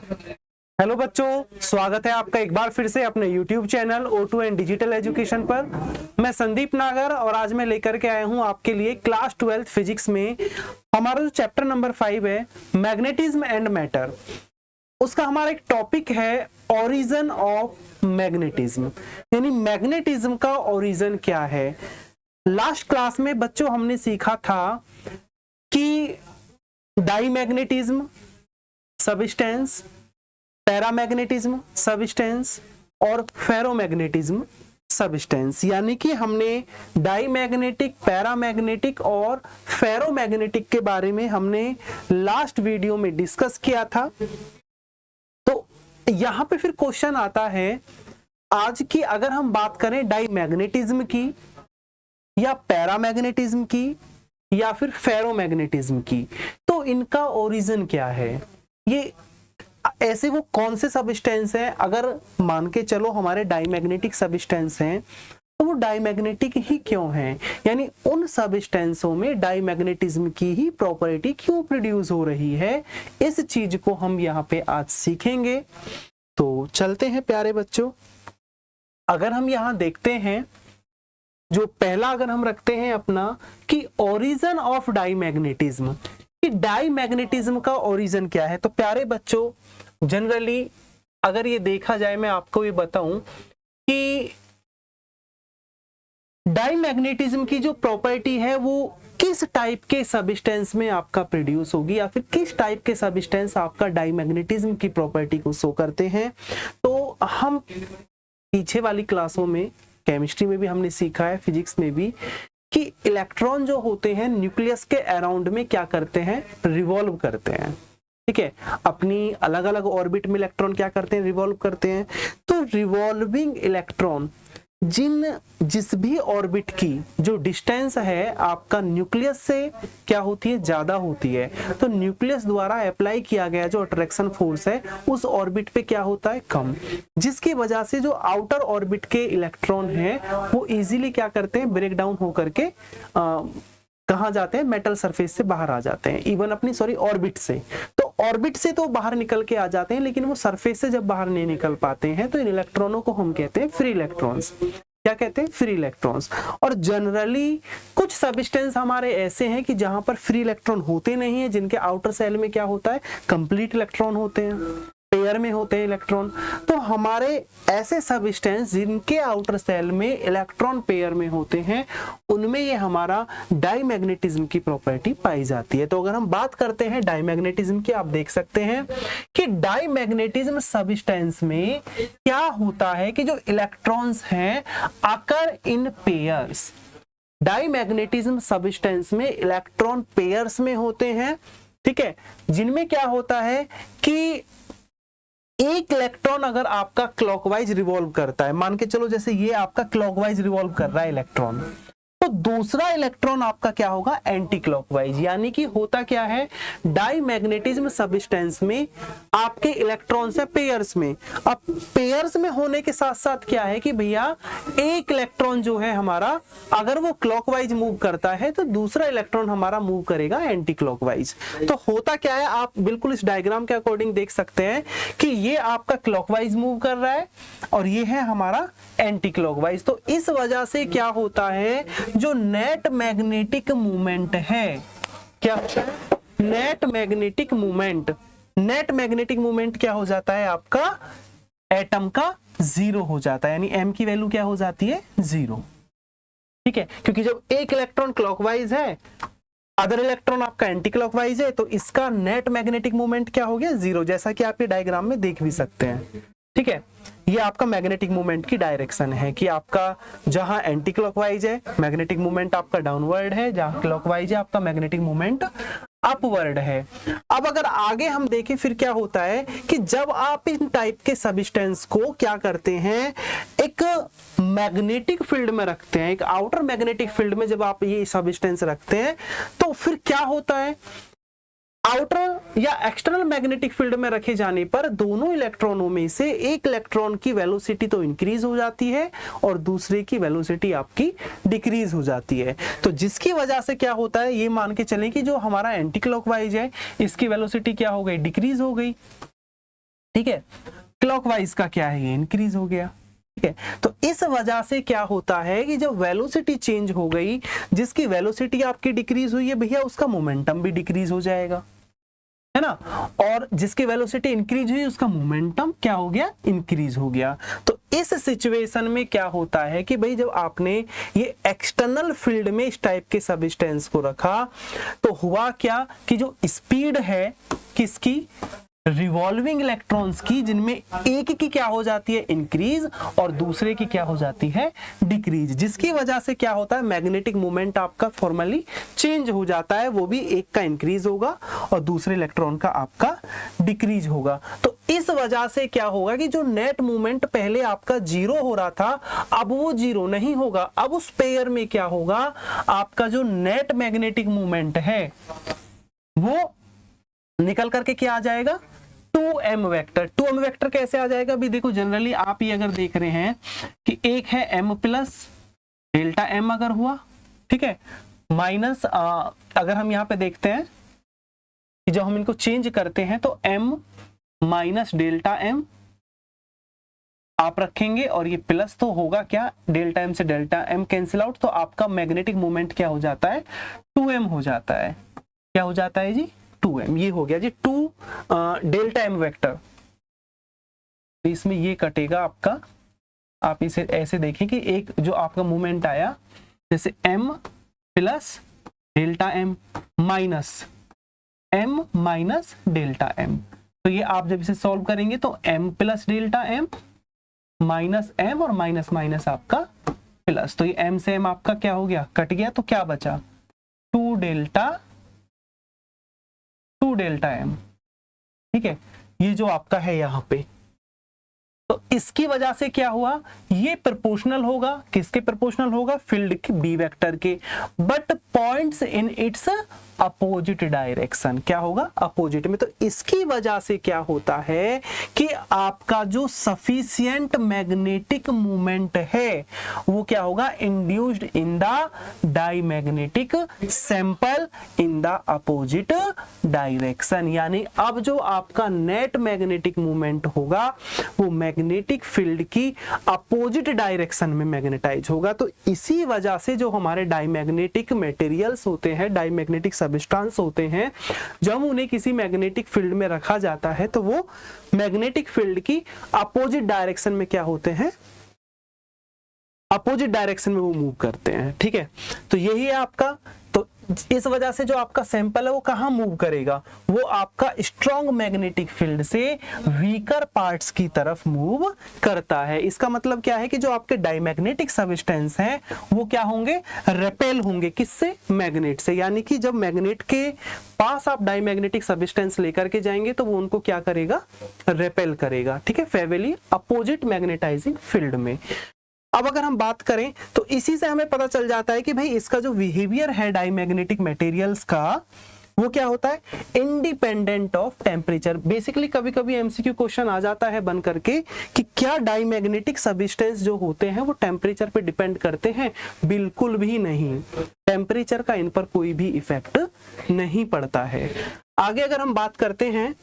Hello बच्चों, स्वागत है आपका एक बार फिर से अपने YouTube channel O2N digital education पर। मैं संदीप नागर और आज मैं लेकर के आया हूं आपके लिए क्लास 12 फिजिक्स में हमारा जो चैप्टर नंबर 5 है मैग्नेटिज्म एंड मैटर। उसका हमारा एक टॉपिक है ओरिजिन ऑफ मैग्नेटिज्म, यानी मैग्नेटिज्म का ओरिजिन क्या है। लास्ट क्लास में बच्चों हमने सीखा था कि डाईमैग्नेटिज्म सबस्टेंस, पैरामैग्नेटिज्म सबस्टेंस और फेरोमैग्नेटिज्म सबस्टेंस, यानी कि हमने डाईमैग्नेटिक, पैरामैग्नेटिक और फेरोमैग्नेटिक के बारे में हमने लास्ट वीडियो में डिस्कस किया था। तो यहां पे फिर क्वेश्चन आता है आज की, अगर हम बात करें डाईमैग्नेटिज्म की या पैरामैग्नेटिज्म की या फिर फेरोमैग्नेटिज्म की, तो इनका ओरिजिन क्या है। ये ऐसे वो कौन से सबस्टेंस हैं, अगर मान के चलो हमारे डाईमैग्नेटिक सबस्टेंस हैं तो वो डाईमैग्नेटिक ही क्यों हैं, यानी उन सबस्टेंसों में डाईमैग्नेटिज्म की ही प्रॉपर्टी क्यों प्रोड्यूस हो रही है, इस चीज को हम यहाँ पे आज सीखेंगे। तो चलते हैं प्यारे बच्चों। अगर हम यहाँ देखते हैं, जो पहला अगर हम रखते हैं अपना कि ओरिजिन ऑफ डाईमैग्नेटिज्म, कि डाईमैग्नेटिज्म का ओरिजिन क्या है। तो प्यारे बच्चों, जनरली अगर ये देखा जाए, मैं आपको ये बताऊं कि डाईमैग्नेटिज्म की जो प्रॉपर्टी है वो किस टाइप के सबस्टेंस में आपका प्रोड्यूस होगी, या फिर किस टाइप के सबस्टेंस आपका डाईमैग्नेटिज्म की प्रॉपर्टी को शो करते हैं। तो हम पीछे वाली क्लासों में, केमिस्ट्री में भी हमने सीखा है, फिजिक्स में भी, कि इलेक्ट्रॉन जो होते हैं न्यूक्लियस के अराउंड में क्या करते हैं, रिवॉल्व करते हैं। ठीक है, अपनी अलग अलग ऑर्बिट में इलेक्ट्रॉन क्या करते हैं, रिवॉल्व करते हैं। तो रिवॉल्विंग इलेक्ट्रॉन जिस भी ऑर्बिट की जो डिस्टेंस है आपका न्यूक्लियस से क्या होती है, ज्यादा होती है, तो न्यूक्लियस द्वारा अप्लाई किया गया जो अट्रैक्शन फोर्स है उस ऑर्बिट पे क्या होता है, कम, जिसकी वजह से जो आउटर ऑर्बिट के इलेक्ट्रॉन है वो इजीली क्या करते हैं, ब्रेक डाउन होकर के कहाँ जाते हैं, मेटल सरफेस से बाहर आ जाते हैं, इवन अपनी ऑर्बिट से। तो ऑर्बिट से तो बाहर निकल के आ जाते हैं, लेकिन वो सरफेस से जब बाहर नहीं निकल पाते हैं तो इन इलेक्ट्रॉनों को हम कहते हैं फ्री इलेक्ट्रॉन्स। क्या कहते हैं, फ्री इलेक्ट्रॉन्स। और जनरली कुछ सबस्टेंस हमारे ऐसे हैं कि जहां पर फ्री इलेक्ट्रॉन होते नहीं है, जिनके आउटर सेल में क्या होता है, कंप्लीट इलेक्ट्रॉन होते हैं, पेयर में होते हैं इलेक्ट्रॉन। तो हमारे ऐसे सबस्टेंस जिनके आउटर सेल में इलेक्ट्रॉन पेयर में होते हैं, उनमें ये हमारा डाईमैग्नेटिज्म की प्रॉपर्टी पाई जाती है। तो अगर हम बात करते हैं डाईमैग्नेटिज्म की, आप देख सकते हैं कि डाईमैग्नेटिज्म सबस्टेंस में क्या होता है कि जो इलेक्ट्रॉन्स हैं आकर इन पेयर्स, डाईमैग्नेटिज्म सबस्टेंस में इलेक्ट्रॉन पेयर्स में होते हैं। ठीक है, जिनमें क्या होता है कि एक इलेक्ट्रॉन अगर आपका क्लॉकवाइज रिवॉल्व करता है, मान के चलो जैसे ये आपका क्लॉकवाइज रिवॉल्व कर रहा है इलेक्ट्रॉन, तो दूसरा इलेक्ट्रॉन आपका क्या होगा, एंटी क्लॉकवाइज। यानी कि होता क्या है, डाईमैग्नेटिज्म सबस्टेंस में आपके इलेक्ट्रॉन्स है पेयर्स में। अब पेयर्स में होने के साथ साथ क्या है कि भैया एक इलेक्ट्रॉन जो है हमारा, अगर वो क्लॉकवाइज मूव करता है तो दूसरा इलेक्ट्रॉन हमारा मूव करेगा एंटी क्लॉकवाइज। तो होता क्या है, आप बिल्कुल इस डायग्राम के अकॉर्डिंग देख सकते हैं कि ये आपका क्लॉकवाइज मूव कर रहा है और ये है हमारा एंटी क्लॉकवाइज। तो इस वजह से क्या होता है, जो नेट मैग्नेटिक मूवमेंट है, क्या होता है, net magnetic movement, net magnetic movement क्या हो जाता है आपका, एटम का जीरो हो जाता है, यानी m की वैल्यू क्या हो जाती है, जीरो। ठीक है, क्योंकि जब एक इलेक्ट्रॉन क्लॉकवाइज है, अदर इलेक्ट्रॉन आपका एंटी क्लॉकवाइज है, तो इसका नेट मैग्नेटिक मूवमेंट क्या हो गया, जीरो, जैसा कि आप ये डायग्राम में देख भी सकते हैं। ठीक है, ये आपका मैग्नेटिक मूवमेंट की डायरेक्शन है कि आपका जहां एंटी क्लॉकवाइज है मैग्नेटिक मूवमेंट आपका डाउनवर्ड है, जहां क्लॉकवाइज है आपका मैग्नेटिक मूवमेंट अपवर्ड है। अब अगर आगे हम देखें फिर क्या होता है कि जब आप इन टाइप के सबस्टेंस को क्या करते हैं, एक मैग्नेटिक फील्ड में रखते हैं, एक आउटर मैग्नेटिक फील्ड में जब आप ये सबस्टेंस रखते हैं, तो फिर क्या होता है, आउटर या एक्सटर्नल मैग्नेटिक फील्ड में रखे जाने पर दोनों इलेक्ट्रॉनों में से एक इलेक्ट्रॉन की वेलोसिटी तो इंक्रीज हो जाती है और दूसरे की वेलोसिटी आपकी डिक्रीज हो जाती है। तो जिसकी वजह से क्या होता है, ये मान के चलें कि जो हमारा एंटी क्लॉकवाइज है इसकी वेलोसिटी क्या हो गई, डिक्रीज हो गई। ठीक है, क्लॉकवाइज का क्या है, ये इंक्रीज हो गया। ठीक है, तो इस वजह से क्या होता है कि जब वेलोसिटी चेंज हो गई, जिसकी वेलोसिटी आपकी डिक्रीज हुई है भैया, उसका मोमेंटम भी डिक्रीज हो जाएगा, है ना, और जिसकी वेलोसिटी इंक्रीज हुई उसका मोमेंटम क्या हो गया, इंक्रीज हो गया। तो इस सिचुएशन में क्या होता है कि भाई जब आपने ये एक्सटर्नल फील्ड में इस टाइप के सब्सटेंस को रखा, तो हुआ क्या कि जो स्पीड है किसकी, रिवॉल्विंग इलेक्ट्रॉन्स की, जिनमें एक की क्या हो जाती है, इंक्रीज, और दूसरे की क्या हो जाती है, डिक्रीज, जिसकी वजह से क्या होता है, मैग्नेटिक मोमेंट आपका फॉर्मली चेंज हो जाता है, वो भी एक का इंक्रीज होगा और दूसरे इलेक्ट्रॉन का आपका डिक्रीज होगा। तो इस वजह से क्या होगा कि जो नेट मूवमेंट पहले आपका जीरो हो रहा था, अब वो जीरो नहीं होगा, अब उस पेयर में क्या होगा, आपका जो नेट मैग्नेटिक मूवमेंट है वो निकल करके क्या आ जाएगा, 2m वेक्टर। 2m वेक्टर कैसे आ जाएगा, अभी देखो जनरली आप ये अगर देख रहे हैं कि एक है m प्लस डेल्टा m अगर हुआ, ठीक है, माइनस अगर हम यहाँ पे देखते हैं कि जब हम इनको चेंज करते हैं तो m माइनस डेल्टा m आप रखेंगे और ये प्लस, तो होगा क्या, डेल्टा m से डेल्टा m कैंसिल आउट, तो आपका मैग्नेटिक मोमेंट क्या हो जाता है, 2m हो जाता है। क्या हो जाता है जी, 2m। ये हो गया जी 2 डेल्टा m वेक्टर। इसमें ये कटेगा आपका, आप इसे ऐसे देखें कि एक जो आपका मूवमेंट आया जैसे m plus delta m minus m minus delta m, तो ये आप जब इसे सॉल्व करेंगे तो m plus delta m minus m और माइनस माइनस आपका प्लस, तो ये m से m आपका क्या हो गया, कट गया, तो क्या बचा, 2 डेल्टा m। ठीक है, ये जो आपका है यहाँ पे, तो इसकी वजह से क्या हुआ, ये प्रोपोर्शनल होगा, किसके प्रोपोर्शनल होगा, फील्ड के बी वेक्टर के, but points in its opposite direction. क्या होगा, अपोजिट में। तो इसकी वजह से क्या होता है कि आपका जो सफिशिएंट मैग्नेटिक मूवमेंट है वो क्या होगा, induced in the diamagnetic sample in the opposite direction. यानी अब जो आपका नेट मैग्नेटिक मूवमेंट होगा वो मैग्नेटिक फील्ड की अपोजिट डायरेक्शन में मैग्नेटाइज होगा। तो इसी वजह से जो हमारे डाईमैग्नेटिक मटेरियल्स होते हैं, डाईमैग्नेटिक सब्सटेंस होते हैं, जब उन्हें किसी मैग्नेटिक फील्ड में रखा जाता है तो वो मैग्नेटिक फील्ड की अपोजिट डायरेक्शन में क्या होते हैं, अपोजिट डायरेक्शन में वो मूव करते हैं। ठीक है, तो यही है आपका। तो इस वजह से जो आपका सैंपल है वो कहाँ मूव करेगा, वो आपका स्ट्रॉन्ग मैग्नेटिक फील्ड से वीकर पार्ट्स की तरफ मूव करता है। इसका मतलब क्या है कि जो आपके डाईमैग्नेटिक सब्सटेंस हैं वो क्या होंगे, रेपेल होंगे, किससे, मैग्नेट से। यानी कि जब मैग्नेट के पास आप डाईमैग्नेटिक सब्सटेंस लेकर के जाएंगे तो वो उनको क्या करेगा, रेपेल करेगा। ठीक है, फेवरली अपोजिट मैग्नेटाइजिंग फील्ड में। अब अगर हम बात करें तो इसी से हमें पता चल जाता है कि भाई इसका जो बिहेवियर है डाईमैग्नेटिक मटेरियल्स का वो क्या होता है, इंडिपेंडेंट ऑफ टेम्परेचर। बेसिकली कभी कभी एमसीक्यू क्वेश्चन आ जाता है बन करके कि क्या डाईमैग्नेटिक सब्सटेंस जो होते हैं वो टेम्परेचर पे डिपेंड करते हैं, बिल्कुल भी नहीं, टेम्परेचर का इन पर कोई भी इफेक्ट नहीं पड़ता है। आगे अगर हम बात करते हैं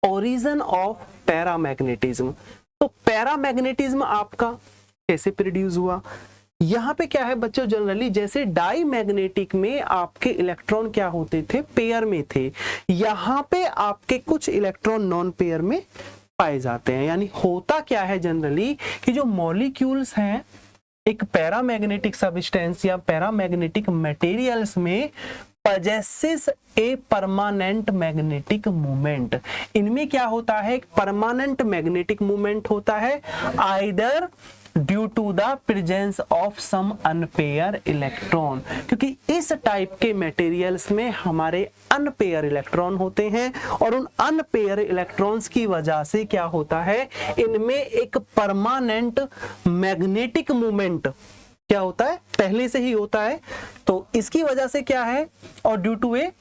ओरिजिन ऑफ पैरामैग्नेटिज्म, तो पैरामैग्नेटिज्म आपका कैसे प्रोड्यूस हुआ। यहाँ पे क्या है बच्चों, जनरली जैसे डाईमैग्नेटिक में आपके इलेक्ट्रॉन क्या होते थे, पेयर में थे, यहाँ पे आपके कुछ इलेक्ट्रॉन नॉन पेयर में पाए जाते हैं। यानी होता क्या है जनरली कि जो मॉलिक्यूल्स हैं एक पैरामैग्नेटिक सब्सटेंस या पैरामैग्नेटिक मटेरियल्स में possesses a permanent magnetic movement, इनमें क्या होता है, एक परमानेंट मैग्नेटिक मूवमेंट होता है, either due to the presence of some unpair electron, क्योंकि इस टाइप के मटेरियल्स में हमारे अनपेयर इलेक्ट्रॉन होते हैं और उन अनपेयर इलेक्ट्रॉन्स की वजह से क्या होता है, इनमें एक परमानेंट मैग्नेटिक मूवमेंट क्या होता है, पहले से ही होता है। तो इसकी वजह से क्या है, और due to a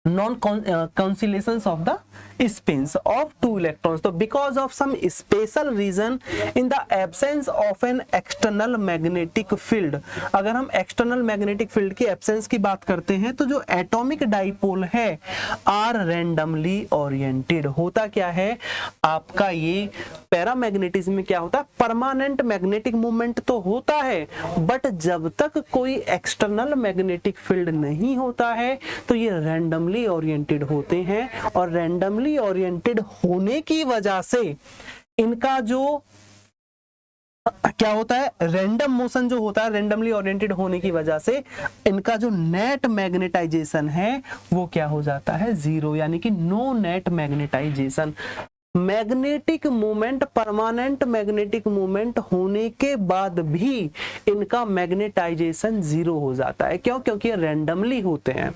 non cancellations of the spins of two electrons. तो because of some special reason in the absence of an external magnetic field, अगर हम external magnetic field की absence की बात करते हैं तो जो atomic dipole है are randomly oriented. होता क्या है आपका ये पैरामैग्नेटिज्म में क्या होता है, परमानेंट मैग्नेटिक मूवमेंट तो होता है, बट जब तक कोई एक्सटर्नल मैग्नेटिक फील्ड नहीं होता है तो ये रैंडमली ओरिएंटेड होते हैं, और रैंडमली ओरिएंटेड होने की वजह से इनका जो क्या होता है, रैंडम मोशन जो होता है, रैंडमली ओरिएंटेड होने की वजह से इनका जो नेट मैग्नेटाइजेशन है वो क्या हो जाता है, जीरो, यानी कि no net magnetization. Magnetic movement, permanent magnetic movement होने के बाद भी इनका मैग्नेटाइजेशन जीरो हो जाता है। क्यों? क्योंकि ये रैंडमली होते हैं,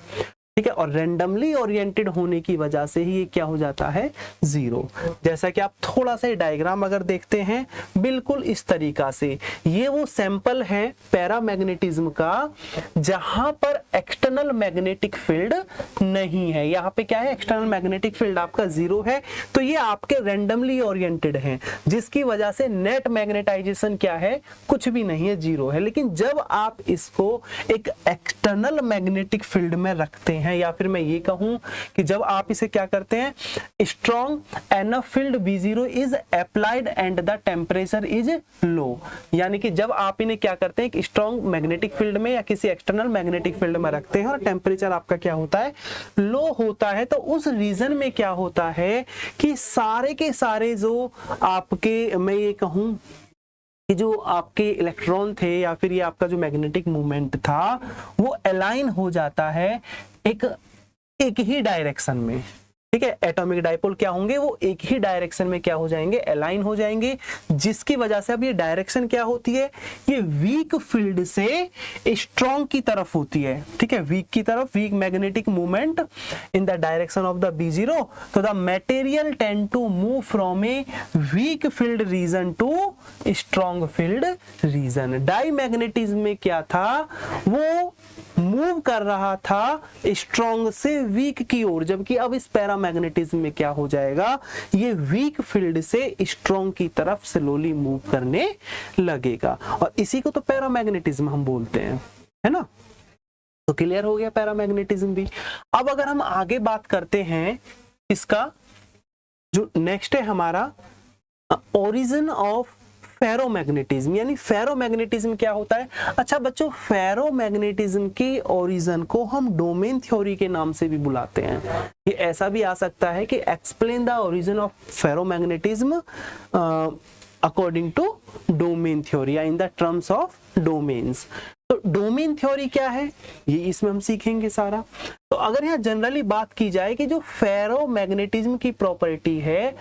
ठीक है, और रैंडमली ओरिएंटेड होने की वजह से ही ये क्या हो जाता है, जीरो। जैसा कि आप थोड़ा सा डायग्राम अगर देखते हैं बिल्कुल इस तरीका से, ये वो सैंपल है पैरामैग्नेटिज्म का जहां पर एक्सटर्नल मैग्नेटिक फील्ड नहीं है। यहाँ पे क्या है, एक्सटर्नल मैग्नेटिक फील्ड आपका जीरो है, तो ये आपके रैंडमली ओरिएंटेड हैं, जिसकी वजह से नेट मैग्नेटाइजेशन क्या है, कुछ भी नहीं है, जीरो है। लेकिन जब आप इसको एक एक्सटर्नल मैग्नेटिक फील्ड में रखते हैं, या फिर मैं ये कहूं कि जब आप इसे क्या करते हैं, strong enough field B0 is applied and the temperature is low, यानी कि जब आप इन्हें क्या करते हैं, एक स्ट्रॉन्ग मैग्नेटिक फील्ड में या किसी एक्सटर्नल मैग्नेटिक फील्ड में रखते हैं और टेम्परेचर आपका क्या होता है, लो होता है, तो उस रीजन में क्या होता है कि सारे के सारे जो आपके, मैं ये कहूं कि जो आपके इलेक्ट्रॉन थे या फिर ये आपका जो मैग्नेटिक मूवमेंट था वो अलाइन हो जाता है एक ही डायरेक्शन में, ठीक है। एटॉमिक डाइपोल क्या होंगे, वो एक ही डायरेक्शन में क्या हो जाएंगे, अलाइन हो जाएंगे, जिसकी वजह से अब ये डायरेक्शन क्या होती है, ये वीक फील्ड से स्ट्रॉन्ग की तरफ होती है, ठीक है, वीक की तरफ, weak magnetic movement in the direction of the B0, तो the material tend to move from a weak field region to strong field region. Diamagnetism में क्या था, वो मूव कर रहा था स्ट्रॉन्ग से वीक की ओर, जबकि अब इस पैरामैग्नेटिज्म में क्या हो जाएगा, ये वीक फील्ड से स्ट्रॉन्ग की तरफ स्लोली मूव करने लगेगा, और इसी को तो पैरामैग्नेटिज्म हम बोलते हैं, है ना। तो क्लियर हो गया पैरामैग्नेटिज्म भी। अब अगर हम आगे बात करते हैं, इसका जो नेक्स्ट है हमारा ओरिजिन ऑफ फेरोमैग्नेटिज्म, यानी फेरोमैग्नेटिज्म क्या होता है। अच्छा बच्चों, फेरोमैग्नेटिज्म की ओरिजिन को हम डोमेन थ्योरी के नाम से भी बुलाते हैं। ये ऐसा भी आ सकता है कि explain the origin of ferromagnetism according to domain theory या in the terms of domains. तो डोमेन थ्योरी क्या है, ये इसमें हम सीखेंगे सारा। तो अगर यहाँ जनरली बात की जाए कि जो फेरोमैग्नेटिज्म की प्रॉपर्टी है,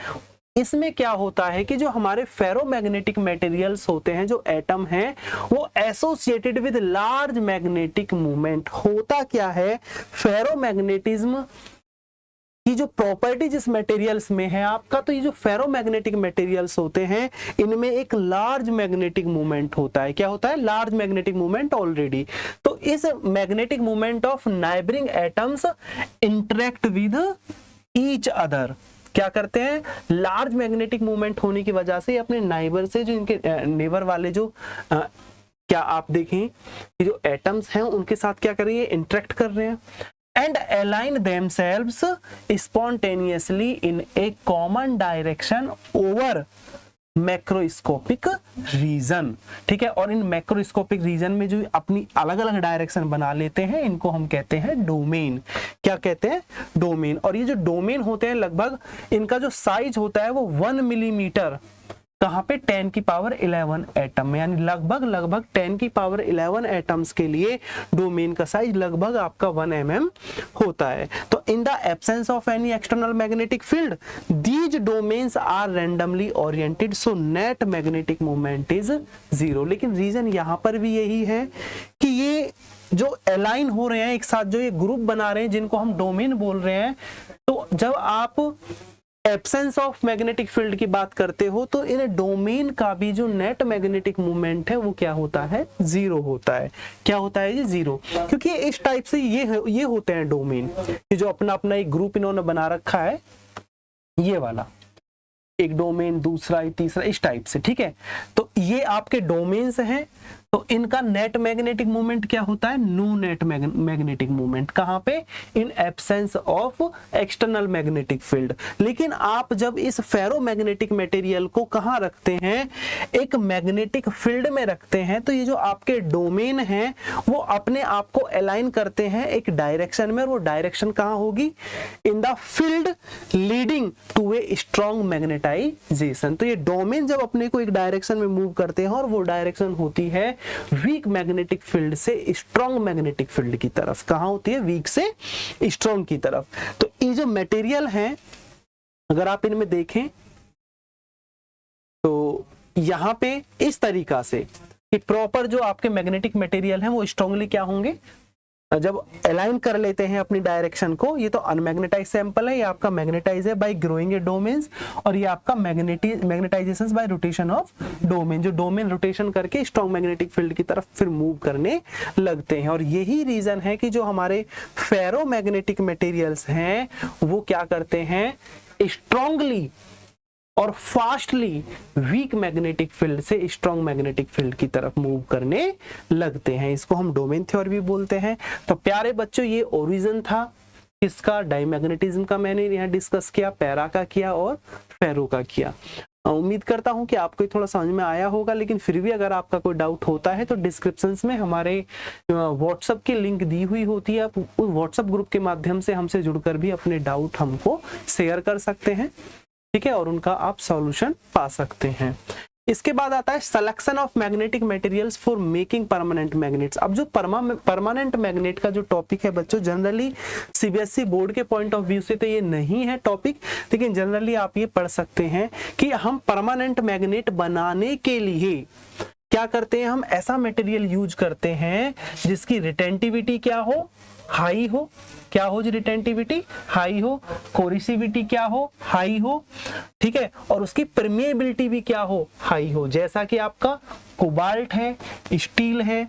इसमें क्या होता है कि जो हमारे फेरोमैग्नेटिक मटेरियल्स होते हैं, जो एटम हैं, वो associated with large magnetic movement. होता क्या है, फेरोमैग्नेटिज्म की जो प्रॉपर्टी जिस मटेरियल्स में है आपका, तो ये जो फेरोमैग्नेटिक मटेरियल्स होते हैं इनमें एक लार्ज मैग्नेटिक मूवमेंट होता है। क्या होता है, लार्ज मैग्नेटिक मूवमेंट ऑलरेडी। तो इस magnetic movement of neighbouring atoms interact with each other, क्या करते हैं, लार्ज मैग्नेटिक मूवमेंट होने की वजह से अपने नाइबर से, जो इनके नेबर वाले जो क्या आप देखें कि जो एटम्स हैं उनके साथ क्या कर रही है, इंटरेक्ट कर रहे हैं, and align themselves spontaneously in a common direction over macroscopic region, ठीक है। और इन मैक्रोस्कोपिक रीजन में जो अपनी अलग अलग डायरेक्शन बना लेते हैं, इनको हम कहते हैं डोमेन। क्या कहते हैं, डोमेन। और ये जो डोमेन होते हैं, लगभग इनका जो साइज होता है वो 1 मिलीमीटर, कहाँ पे 10 की पावर 11 एटम में, यानी लगभग 10 की पावर 11 एटम्स के लिए डोमेन का साइज लगभग आपका 1 mm होता है। तो in the absence of any external magnetic field these domains are randomly oriented, so net magnetic movement is zero. लेकिन रीजन यहाँ पर भी यही है कि ये जो अलाइन हो रहे हैं एक साथ, जो ये ग्रुप बना रहे हैं जिनको हम डोमेन बोल रहे हैं, तो जब आप एब्सेंस ऑफ मैग्नेटिक फील्ड की बात करते हो तो इन डोमेन का भी जो नेट मैग्नेटिक मूवमेंट है वो क्या होता है, जीरो होता है। क्या होता है ये, जीरो। क्योंकि इस टाइप से ये होते हैं डोमेन, कि जो अपना अपना एक ग्रुप इन्होंने बना रखा है, ये वाला एक डोमेन, दूसरा, तीसरा, इस टाइप से, ठीक है। तो ये आपके डोमेन्स हैं। तो इनका नेट मैग्नेटिक मोमेंट क्या होता है? No net magnetic moment. कहां पे? In absence of external magnetic field. लेकिन आप जब इस फेरोमैग्नेटिक मटेरियल को कहां रखते हैं? एक मैग्नेटिक फील्ड में रखते हैं, तो ये जो आपके डोमेन है वो अपने आप को अलाइन करते हैं एक डायरेक्शन में, और वो डायरेक्शन कहां होगी? In the field leading to a strong magnetization. तो ये डोमेन जब अपने को एक डायरेक्शन में मूव करते हैं, और वो डायरेक्शन होती है वीक मैग्नेटिक फील्ड से स्ट्रॉन्ग मैग्नेटिक फील्ड की तरफ। कहां होती है? वीक से स्ट्रॉन्ग की तरफ। तो ये जो मटेरियल है, अगर आप इनमें देखें तो यहां पे इस तरीका से कि प्रॉपर जो आपके मैग्नेटिक मटेरियल है वो स्ट्रांगली क्या होंगे, जब अलाइन कर लेते हैं अपनी डायरेक्शन को। ये तो अनमैग्नेटाइज सैंपल है, ये आपका मैग्नेटाइज है बाय ग्रोइंग ए डोमेन्स, और ये आपका magnetization by rotation of domain, जो डोमेन रोटेशन करके स्ट्रॉन्ग मैग्नेटिक फील्ड की तरफ फिर मूव करने लगते हैं। और यही रीजन है कि जो हमारे फेरोमैग्नेटिक मटेरियल्स हैं वो क्या करते हैं? स्ट्रांगली और फास्टली वीक मैग्नेटिक फील्ड से स्ट्रॉन्ग मैग्नेटिक फील्ड की तरफ मूव करने लगते हैं। इसको हम डोमेन थ्योरी भी बोलते हैं। तो प्यारे बच्चों, ये ओरिजिन था किसका? डायमैग्नेटिज्म का। मैंने यहाँ डिस्कस किया, पैरा का किया और फेरो का किया। उम्मीद करता हूँ कि आपको थोड़ा समझ में आया होगा, लेकिन फिर भी अगर आपका कोई डाउट होता है तो डिस्क्रिप्शन में हमारे व्हाट्सएप की लिंक दी हुई होती है। आप उस व्हाट्सएप ग्रुप के माध्यम से हमसे जुड़कर भी अपने डाउट हमको शेयर कर सकते हैं, ठीक है, और उनका आप सॉल्यूशन पा सकते हैं। इसके बाद आता है selection of magnetic materials for making permanent magnets. अब जो परमानेंट मैग्नेट का जो टॉपिक है बच्चों, जनरली सीबीएसई बोर्ड के पॉइंट ऑफ व्यू से तो ये नहीं है टॉपिक, लेकिन जनरली आप ये पढ़ सकते हैं कि हम परमानेंट मैग्नेट बनाने के लिए क्या करते हैं? हम ऐसा मटेरियल यूज करते हैं जिसकी रिटेंटिविटी क्या हो? हाई हो। क्या हो जी? रिटेंटिविटी हाई हो। कोरिसिविटी क्या हो? हाई हो, ठीक है, और उसकी परमेबिलिटी भी क्या हो? हाई हो। जैसा कि आपका कोबाल्ट है, स्टील है,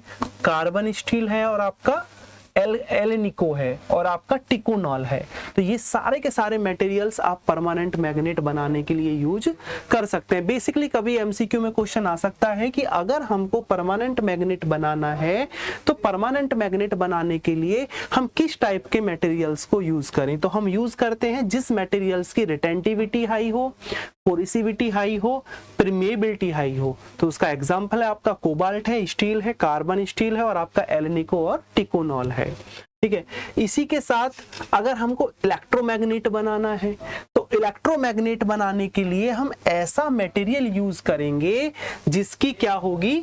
कार्बन स्टील है, और आपका एलेनिको है, और आपका टिकोनॉल है। तो ये सारे के सारे मटेरियल्स आप परमानेंट मैग्नेट बनाने के लिए यूज कर सकते हैं। बेसिकली कभी एमसीक्यू में क्वेश्चन आ सकता है कि अगर हमको परमानेंट मैग्नेट बनाना है तो परमानेंट मैग्नेट बनाने के लिए हम किस टाइप के मटेरियल्स को यूज करें? तो हम यूज करते हैं जिस मटेरियल्स की रिटेंटिविटी हाई हो, पोरिसिविटी हाई हो, परमेबिलिटी हाई हो। तो उसका एग्जांपल है आपका कोबाल्ट है, स्टील है, कार्बन स्टील है, और आपका एलेनिको और टिकोनॉल है, ठीक है। इसी के साथ अगर हमको इलेक्ट्रोमैग्नेट बनाना है तो इलेक्ट्रोमैग्नेट बनाने के लिए हम ऐसा मटेरियल यूज करेंगे जिसकी क्या होगी?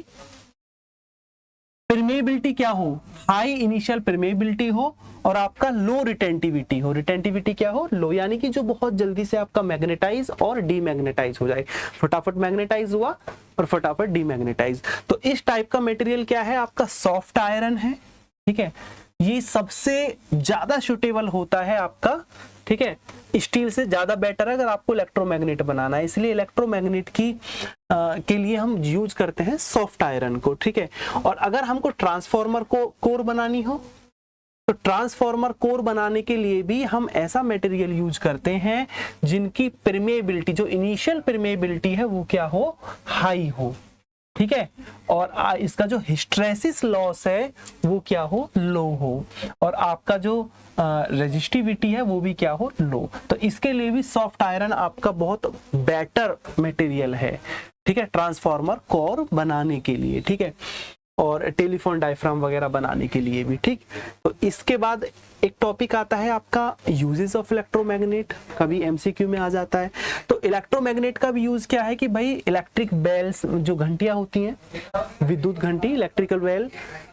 परमेबिलिटी क्या हो? हाई इनिशियल परमेबिलिटी हो, और आपका लो रिटेंटिविटी हो। रिटेंटिविटी क्या हो? लो, यानी कि जो बहुत जल्दी से आपका मैग्नेटाइज और डीमैग्नेटाइज हो जाए। फटाफट मैग्नेटाइज हुआ और फटाफट डीमैग्नेटाइज। तो इस टाइप का मटेरियल क्या है? आपका सॉफ्ट आयरन है, ठीक है। ये सबसे ज्यादा सुटेबल होता है आपका, ठीक है, स्टील से ज्यादा बेटर है अगर आपको इलेक्ट्रोमैग्नेट बनाना है। इसलिए इलेक्ट्रोमैग्नेट की के लिए हम यूज करते हैं सॉफ्ट आयरन को, ठीक है। और अगर हमको ट्रांसफार्मर को कोर बनानी हो तो ट्रांसफार्मर कोर बनाने के लिए भी हम ऐसा मटेरियल यूज करते हैं जिनकी परमेबिलिटी, जो इनिशियल परमेबिलिटी है वो क्या हो? हाई हो, ठीक है, और इसका जो हिस्टेरेसिस लॉस है वो क्या हो? लो हो, और आपका जो रेजिस्टिविटी है वो भी क्या हो? लो। तो इसके लिए भी सॉफ्ट आयरन आपका बहुत बेटर मटेरियल है, ठीक है, ट्रांसफार्मर कोर बनाने के लिए, ठीक है, और टेलीफोन डायफ्राम वगैरह बनाने के लिए भी, ठीक। तो इसके बाद एक टॉपिक आता है आपका यूजेस ऑफ इलेक्ट्रोमैग्नेट, कभी एमसीक्यू में आ जाता है। तो इलेक्ट्रोमैग्नेट का भी यूज क्या है कि भाई इलेक्ट्रिक बेल्स, जो घंटियां होती हैं, विद्युत घंटी, इलेक्ट्रिकल बेल,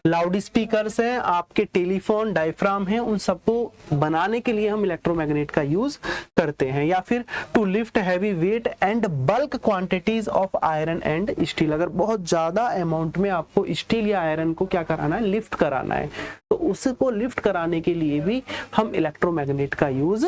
लाउड स्पीकर्स हैं, आपके टेलीफोन डायफ्राम हैं, उन सबको बनाने के लिए हम इलेक्ट्रोमैग्नेट का यूज करते हैं। या फिर to lift heavy weight and bulk quantities of iron and steel, अगर बहुत ज्यादा अमाउंट में आपको स्टील स्टील या आयरन को क्या कराना है, लिफ्ट कराना है, तो उसको लिफ्ट कराने के लिए भी हम इलेक्ट्रोमैग्नेट का यूज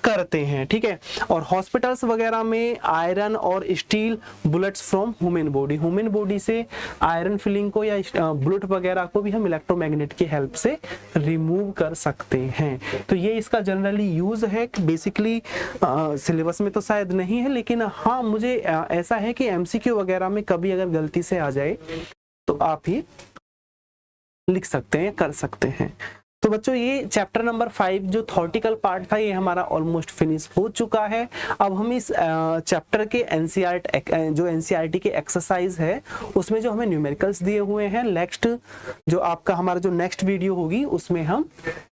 करते हैं। ठीक है, और हॉस्पिटल्स वगैरह में आयरन और steel bullets from human body से आयरन फिलिंग को या बुलेट वगैरह को भी हम इलेक्ट्रोमैग्नेट की हेल्प से रिमूव कर सकते हैं। तो ये इसका जनरली यूज है। बेसिकली सिलेबस में तो शायद नहीं है, लेकिन हाँ मुझे ऐसा है कि एमसीक्यू वगैरह में कभी अगर गलती से आ जाए तो आप ये लिख सकते हैं, कर सकते हैं। तो बच्चों ये चैप्टर नंबर 5 जो थॉर्टिकल पार्ट था ये हमारा ऑलमोस्ट फिनिश हो चुका है। अब हम इस चैप्टर के एनसीईआरटी के एक्सरसाइज है उसमें जो हमें न्यूमेरिकल्स दिए हुए हैं, नेक्स्ट जो आपका हमारा जो नेक्स्ट वीडियो होगी उसमें हम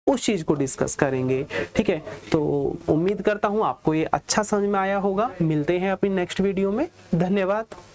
उस चीज को डिस्कस करेंगे। ठीक है, तो उम्मीद करता हूँ आपको ये अच्छा समझ में आया होगा। मिलते हैं अपनी नेक्स्ट वीडियो में। धन्यवाद।